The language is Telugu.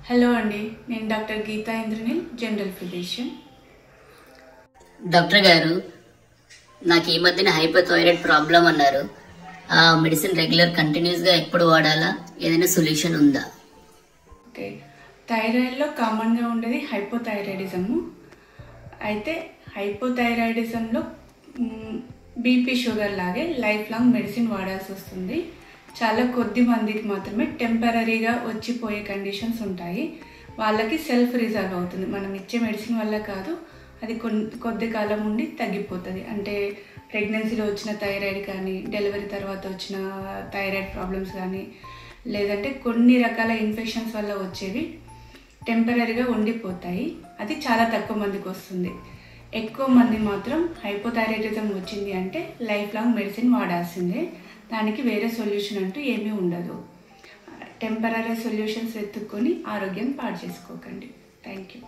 హలో అండి, నేను doctor Geetha Indraneel, general physician. Doctor garu, నాకు ఈ మధ్యన హైపోథైరాయిడ్ ప్రాబ్లం అన్నారు. ఆ మెడిసిన్ రెగ్యులర్ కంటిన్యూస్గా ఎప్పుడు వాడాలా? ఏదైనా సొల్యూషన్ ఉందా? ఓకే, థైరాయిడ్లో కామన్గా ఉండేది హైపోథైరాయిడిజము. అయితే హైపోథైరాయిడిజంలో బీపీ షుగర్ లాగే లైఫ్ లాంగ్ మెడిసిన్ వాడాల్సి వస్తుంది. చాలా కొద్ది మందికి మాత్రమే టెంపరీగా వచ్చిపోయే కండిషన్స్ ఉంటాయి. వాళ్ళకి సెల్ఫ్ రిజాల్వ్ అవుతుంది. మనం ఇచ్చే మెడిసిన్ వల్ల కాదు, అది కొద్ది కాలం ఉండి తగ్గిపోతుంది. అంటే ప్రెగ్నెన్సీలో వచ్చిన థైరాయిడ్ కానీ, డెలివరీ తర్వాత వచ్చిన థైరాయిడ్ ప్రాబ్లమ్స్ కానీ, లేదంటే కొన్ని రకాల ఇన్ఫెక్షన్స్ వల్ల వచ్చేవి టెంపరీగా ఉండిపోతాయి. అది చాలా తక్కువ మందికి వస్తుంది. ఎక్కువ మంది మాత్రం హైపోథైరాయిడిజం వచ్చింది అంటే లైఫ్ లాంగ్ మెడిసిన్ వాడాల్సిందే. దానికి వేరే సొల్యూషన్ అంటూ ఏమీ ఉండదు. టెంపరీ సొల్యూషన్స్ వెతుక్కొని ఆరోగ్యం పాడు చేసుకోకండి. Thank you.